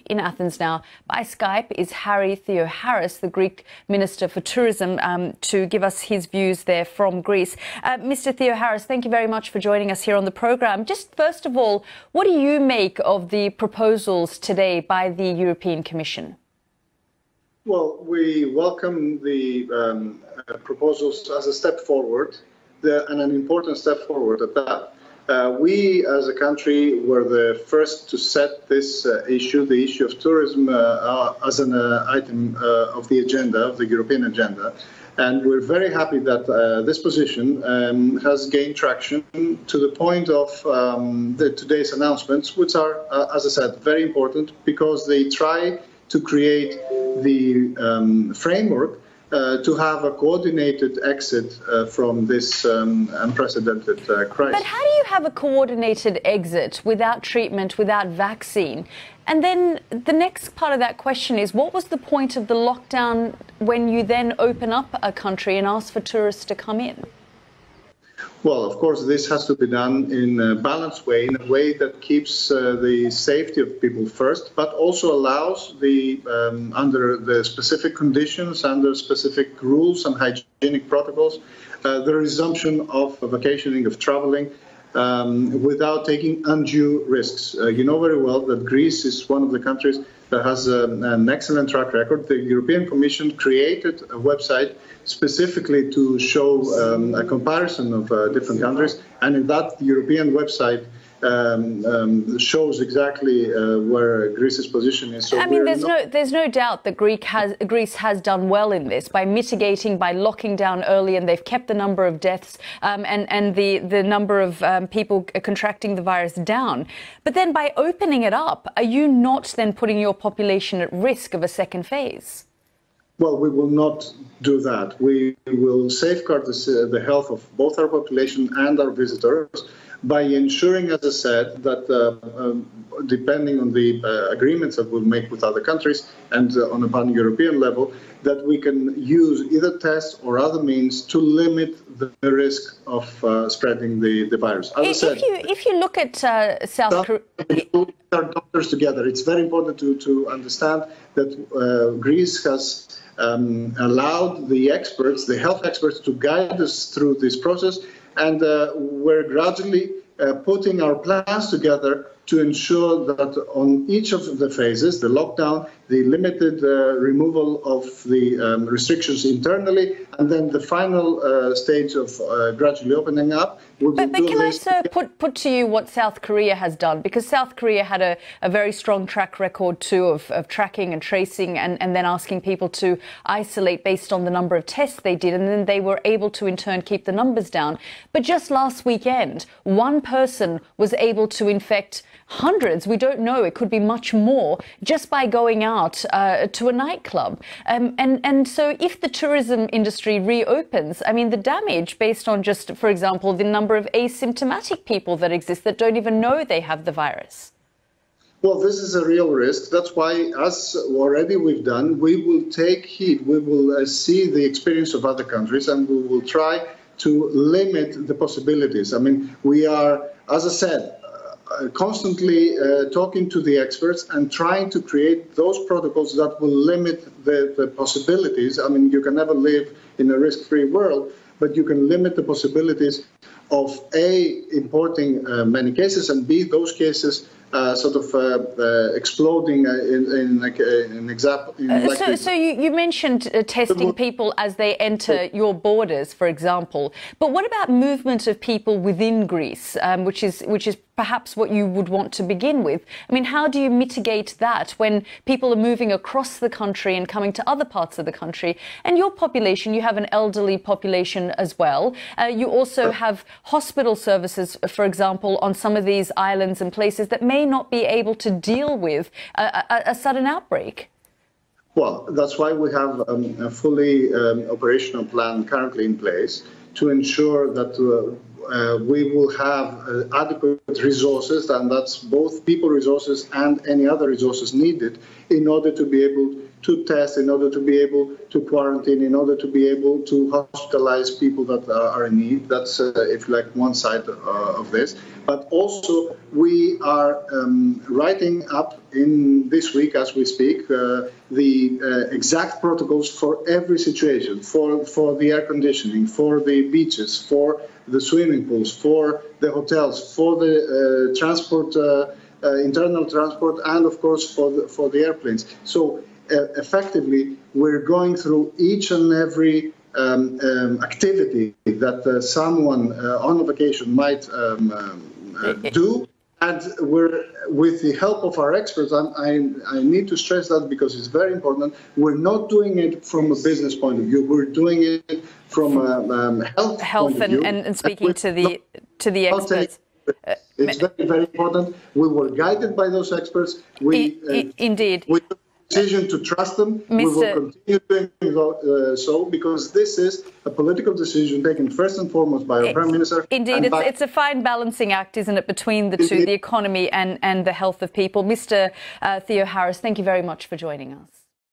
in Athens now by Skype is Harry Theoharis, the Greek Minister for Tourism, to give us his views there from Greece. Mr. Theoharis, thank you very much for joining us here on the programme. Just first of all, what do you make of the proposals today by the European Commission? Well, we welcome the proposals as a step forward, and an important step forward at that. We, as a country, were the first to set this issue, the issue of tourism, as an item of the agenda, of the European agenda. And we're very happy that this position has gained traction to the point of today's announcements, which are, as I said, very important because they try to create the framework to have a coordinated exit from this unprecedented crisis. But how do you have a coordinated exit without treatment, without vaccine? And then the next part of that question is, what was the point of the lockdown when you then open up a country and ask for tourists to come in? Well, of course, this has to be done in a balanced way, in a way that keeps the safety of people first, but also allows the, under the specific conditions, under specific rules and hygienic protocols, the resumption of vacationing, of traveling, without taking undue risks. You know very well that Greece is one of the countries that has an excellent track record. The European Commission created a website specifically to show a comparison of different countries, and in that European website shows exactly where Greece's position is. So I mean, there's no doubt that Greece has done well in this by mitigating, by locking down early, and they've kept the number of deaths and the number of people contracting the virus down. But then by opening it up, are you not then putting your population at risk of a second phase? Well, we will not do that. We will safeguard the health of both our population and our visitors by ensuring, as I said, that depending on the agreements that we'll make with other countries and on a pan-European level, that we can use either tests or other means to limit the risk of spreading the virus. As I said, if you look at South Korea, our doctors together, it's very important to understand that Greece has allowed the experts, the health experts, to guide us through this process. And we're gradually putting our plans together to ensure that on each of the phases, the lockdown, the limited removal of the restrictions internally, and then the final stage of gradually opening up. But can I, sir, put to you what South Korea has done? Because South Korea had a very strong track record, too, of tracking and tracing and then asking people to isolate based on the number of tests they did. And then they were able to, in turn, keep the numbers down. But just last weekend, one person was able to infect hundreds, we don't know, it could be much more, just by going out to a nightclub. And so if the tourism industry reopens, I mean, the damage based on just, for example, the number of asymptomatic people that exist that don't even know they have the virus. Well, this is a real risk. That's why, as already we've done, we will take heed. We will see the experience of other countries and we will try to limit the possibilities. I mean, we are, as I said, constantly talking to the experts and trying to create those protocols that will limit the possibilities. I mean, you can never live in a risk-free world, but you can limit the possibilities of A, importing many cases, and B, those cases sort of exploding in example. So you mentioned testing people as they enter your borders, for example. But what about movement of people within Greece, which is perhaps what you would want to begin with? I mean, how do you mitigate that when people are moving across the country and coming to other parts of the country? And your population, you have an elderly population as well. You also have hospital services, for example, on some of these islands and places that may not be able to deal with a sudden outbreak. Well, that's why we have a fully operational plan currently in place to ensure that we will have adequate resources, and that's both people resources and any other resources needed in order to be able to test, in order to be able to quarantine, in order to be able to hospitalize people that are in need. That's, if you like, one side of this. But also, we are writing up in this week, as we speak, the exact protocols for every situation, for the air conditioning, for the beaches, for the swimming pools, for the hotels, for the transport, internal transport, and of course for the airplanes. So effectively, we're going through each and every activity that someone on a vacation might do, and we're, with the help of our experts, I need to stress that because it's very important, we're not doing it from a business point of view, we're doing it from a health point of view. And speaking to the experts. It's very, very important. We were guided by those experts. Indeed. We took the decision to trust them. We will continue doing so because this is a political decision taken first and foremost by our Prime Minister. Indeed, it's a fine balancing act, isn't it, between the two, the economy and the health of people. Mr. Theo Harris, thank you very much for joining us.